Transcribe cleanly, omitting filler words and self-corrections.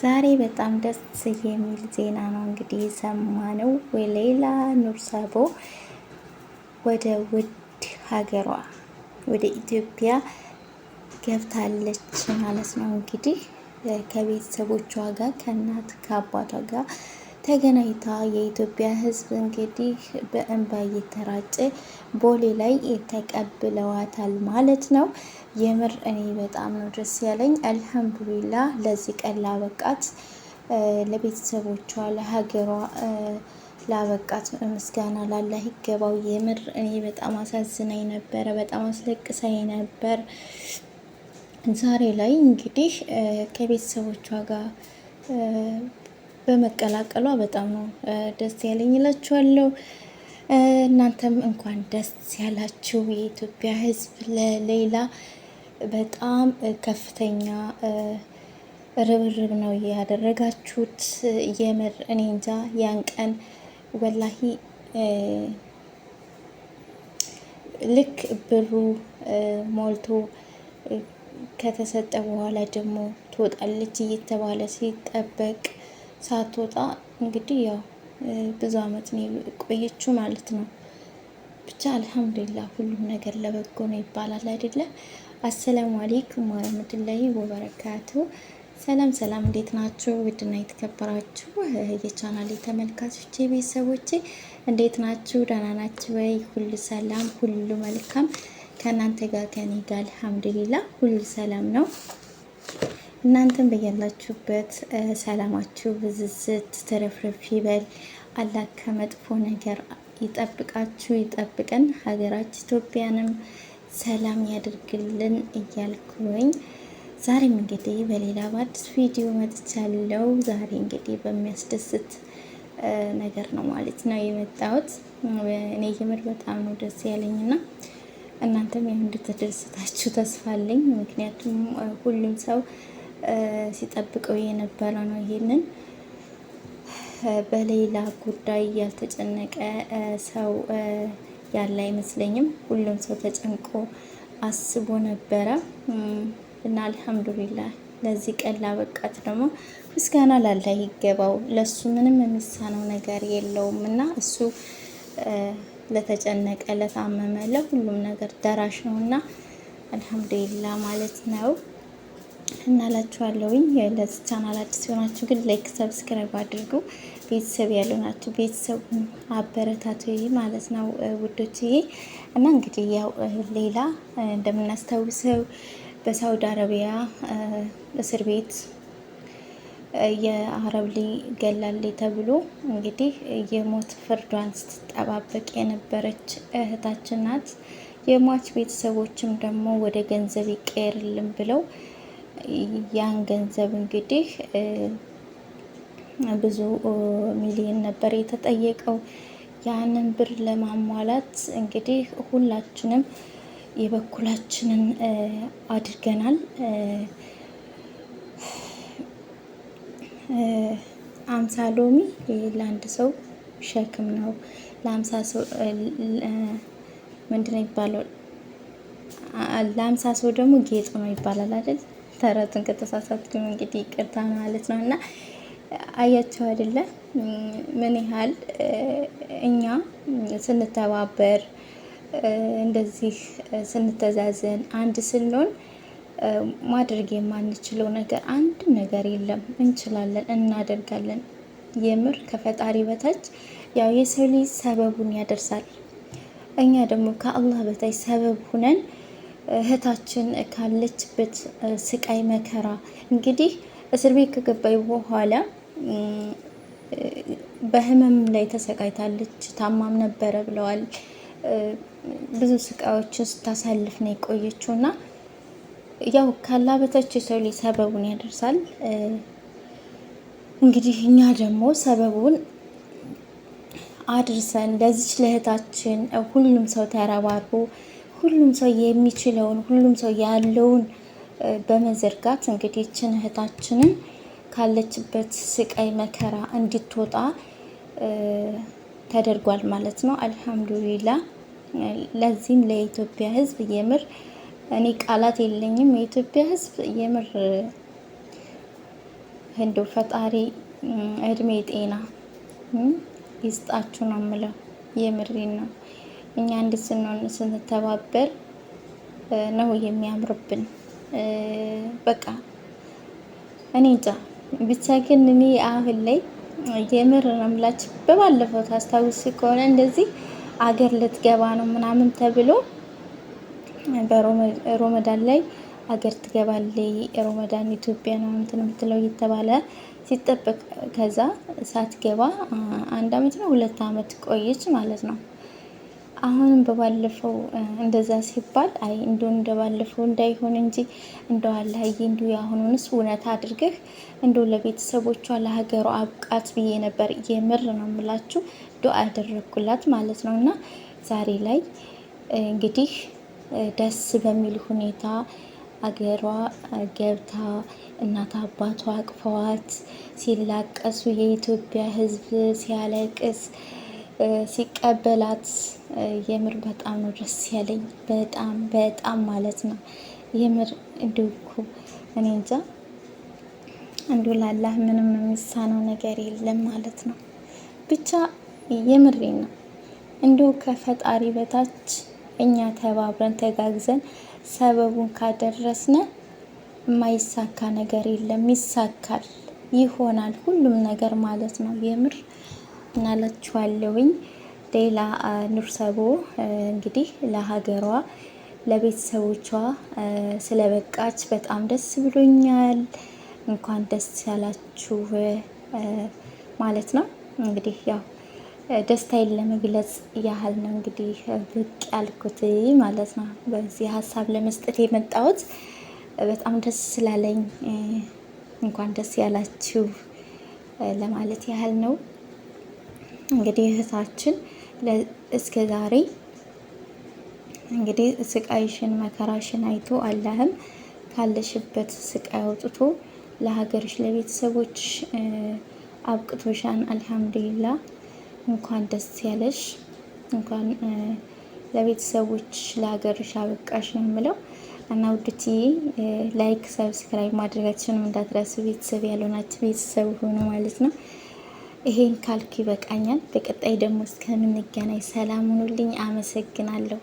ዛሬ በጣም ደስ የሚል ዜና ነው እንግዲህ የሰማነው። ሌላ ኑር ሰቦ ወደ ውድ ሀገሯ ወደ ኢትዮጵያ ገብታለች ማለት ነው። እንግዲህ ከቤተሰቦቿ ጋር ከእናት ከአባቷ ጋር ተገናኝታ የኢትዮጵያ ሕዝብ እንግዲህ በእንባ እየተራጨ ቦሌ ላይ ተቀብለዋታል ማለት ነው። የምር እኔ በጣም ነው ደስ ያለኝ። አልሐምዱሊላ ለዚህ ቀን ላበቃት ለቤተሰቦቿ ለሀገሯ ላበቃት ምስጋና ላላህ ይገባው። የምር እኔ በጣም አሳዝናኝ ነበረ፣ በጣም አስለቅሳኝ ነበር። ዛሬ ላይ እንግዲህ ከቤተሰቦቿ ጋር በመቀላቀሏ በጣም ነው ደስ ያለኝ እላችኋለሁ። እናንተም እንኳን ደስ ያላችሁ። የኢትዮጵያ ሕዝብ ለሌላ በጣም ከፍተኛ ርብርብ ነው ያደረጋችሁት። የምር እኔ እንጃ ያን ቀን ወላሂ ልክ ብሩ ሞልቶ ከተሰጠ በኋላ ደግሞ ትወጣለች እየተባለ ሲጠበቅ ሳትወጣ እንግዲህ ያው ብዙ አመት ነው ቆየችው ማለት ነው። ብቻ አልሐምዱሊላህ ሁሉም ነገር ለበጎ ነው ይባላል አይደለ? አሰላሙ አሌይኩም ወረህመቱላሂ ወበረካቱ። ሰላም ሰላም፣ እንዴት ናችሁ? ውድና የተከበራችሁ የቻናሌ ተመልካቾቼ ቤተሰቦቼ እንዴት ናችሁ? ደህና ናችሁ ወይ? ሁሉ ሰላም፣ ሁሉ መልካም ከእናንተ ጋር ከኔ ጋር አልሐምዱሊላህ ሁሉ ሰላም ነው። እናንተም በያላችሁበት ሰላማችሁ ብዝዝት ተረፍረፍ ይበል። አላህ ከመጥፎ ነገር ይጠብቃችሁ ይጠብቀን፣ ሀገራችን ኢትዮጵያንም ሰላም ያድርግልን እያልኩኝ ዛሬም እንግዲህ በሌላ በአዲስ ቪዲዮ መጥቻለሁ። ዛሬ እንግዲህ በሚያስደስት ነገር ነው ማለት ነው የመጣሁት። እኔ የምር በጣም ነው ደስ ያለኝና እናንተም ያው እንድትደሰታችሁ ተስፋ አለኝ። ምክንያቱም ሁሉም ሰው ሲጠብቀው የነበረ ነው። ይሄንን በሌላ ጉዳይ ያልተጨነቀ ሰው ያለ አይመስለኝም። ሁሉም ሰው ተጨንቆ አስቦ ነበረ እና አልሐምዱሊላህ ለዚህ ቀን ላበቃት ደግሞ ምስጋና ላላህ ይገባው። ለሱ ምንም የሚሳነው ነገር የለውም እና እሱ ለተጨነቀ ለታመመ ለሁሉም ነገር ደራሽ ነው እና አልሐምዱሊላህ ማለት ነው። እናላችኋለሁኝ። ለዚህ ቻናል አዲስ ሲሆናችሁ ግን ላይክ ሰብስክራይብ አድርጉ። ቤተሰብ ያሉ ናችሁ ቤተሰቡን አበረታቱ ማለት ነው ውዶችዬ። እና እንግዲህ ያው ሌላ እንደምናስታውሰው በሳውዲ አረቢያ እስር ቤት የአረብ ልጅ ገላለች ተብሎ እንግዲህ የሞት ፍርዷን ስትጠባበቅ የነበረች እህታችን ናት። የሟች ቤተሰቦችም ደግሞ ወደ ገንዘብ ይቀየርልን ብለው ያን ገንዘብ እንግዲህ ብዙ ሚሊዮን ነበር የተጠየቀው። ያንን ብር ለማሟላት እንግዲህ ሁላችንም የበኩላችንን አድርገናል። 50 ሎሚ ለአንድ ሰው ሸክም ነው። ለ50 ሰው ምንድነው ይባላል? ለ50 ሰው ደግሞ ጌጥ ነው ይባላል አይደል? ተረቱን ከተሳሳትኩ እንግዲህ ይቅርታ ማለት ነው። እና አያቸው አይደለ ምን ያህል እኛ ስንተባበር እንደዚህ ስንተዛዘን አንድ ስንሆን ማድረግ የማንችለው ነገር አንድም ነገር የለም። እንችላለን፣ እናደርጋለን። የምር ከፈጣሪ በታች ያው የሰው ልጅ ሰበቡን ያደርሳል። እኛ ደግሞ ከአላህ በታች ሰበብ ሁነን እህታችን ካለችበት ስቃይ መከራ እንግዲህ እስር ቤት ከገባይ በኋላ በህመም ላይ ተሰቃይታለች። ታማም ነበረ ብለዋል። ብዙ ስቃዮችን ስታሳልፍ ነው የቆየችው እና ያው ካላህ በታች የሰው ልጅ ሰበቡን ያደርሳል። እንግዲህ እኛ ደግሞ ሰበቡን አድርሰን ለዚች ለእህታችን ሁሉም ሰው ተረባርቦ ሁሉም ሰው የሚችለውን ሁሉም ሰው ያለውን በመዘርጋት እንግዲህ ይችን እህታችንን ካለችበት ስቃይ መከራ እንድትወጣ ተደርጓል ማለት ነው። አልሐምዱሊላ። ለዚህም ለኢትዮጵያ ሕዝብ የምር እኔ ቃላት የለኝም። የኢትዮጵያ ሕዝብ የምር እንደው ፈጣሪ እድሜ ጤና ይስጣችሁ ነው የምለው። የምሬን ነው። እኛ አንድ ስንሆን ስንተባበር ነው የሚያምርብን። በቃ እኔ እንጃ ብቻ ግን እኔ አሁን ላይ የምር ነው የምላችሁ። በባለፈው ታስታውስ ከሆነ እንደዚህ አገር ልትገባ ነው ምናምን ተብሎ በሮመዳን ላይ አገር ትገባለች፣ ሮመዳን ኢትዮጵያ ነው እንትን የምትለው እየተባለ ሲጠበቅ ከዛ ሳትገባ 1 አመት ነው 2 አመት ቆየች ማለት ነው። አሁንም በባለፈው እንደዛ ሲባል አይ እንደ ባለፈው እንዳይሆን እንጂ እንደው አላህዬ እንደው ያሁኑንስ እውነት አድርገህ እንደው ለቤተሰቦቿ ለሀገሯ አብቃት ብዬ ነበር። የምር ነው የምላችሁ ዱአ ያደረኩላት ማለት ነው። እና ዛሬ ላይ እንግዲህ ደስ በሚል ሁኔታ አገሯ ገብታ እናት አባቷ አቅፈዋት ሲላቀሱ የኢትዮጵያ ሕዝብ ሲያለቅስ ሲቀበላት የምር በጣም ነው ደስ ያለኝ። በጣም በጣም ማለት ነው የምር እንደው እኮ እኔ እንጃ እንደው ላላህ ምንም የሚሳነው ነገር የለም ማለት ነው። ብቻ የምሬን ነው እንደው ከፈጣሪ በታች እኛ ተባብረን ተጋግዘን ሰበቡን ካደረስነ የማይሳካ ነገር የለም። ይሳካል፣ ይሆናል ሁሉም ነገር ማለት ነው። የምር እናላችኋለሁኝ። ሌላ ኑርሰቦ እንግዲህ ለሀገሯ ለቤተሰቦቿ ስለበቃች በጣም ደስ ብሎኛል። እንኳን ደስ ያላችሁ ማለት ነው። እንግዲህ ያው ደስታዬን ለመግለጽ ያህል ነው እንግዲህ ብቅ ያልኩት ማለት ነው። በዚህ ሀሳብ ለመስጠት የመጣሁት በጣም ደስ ስላለኝ እንኳን ደስ ያላችሁ ለማለት ያህል ነው። እንግዲህ እህታችን እስከ ዛሬ እንግዲህ ስቃይሽን መከራሽን አይቶ አላህም ካለሽበት ስቃይ አውጥቶ ለሀገርሽ ለቤተሰቦችሽ አብቅቶሻን። አልሐምዱሊላህ እንኳን ደስ ያለሽ፣ እንኳን ለቤተሰቦችሽ ለሀገርሽ አበቃሽ ነው የምለው። እና ውድትዬ ላይክ ሰብስክራይብ ማድረጋችሁንም እንዳትረሱ። ቤተሰብ ያልሆናችሁ ቤተሰብ ሆኖ ማለት ነው። ይሄን ካልኩ ይበቃኛል። በቀጣይ ደግሞ እስከምንገናኝ ሰላም ሁኑልኝ። አመሰግናለሁ።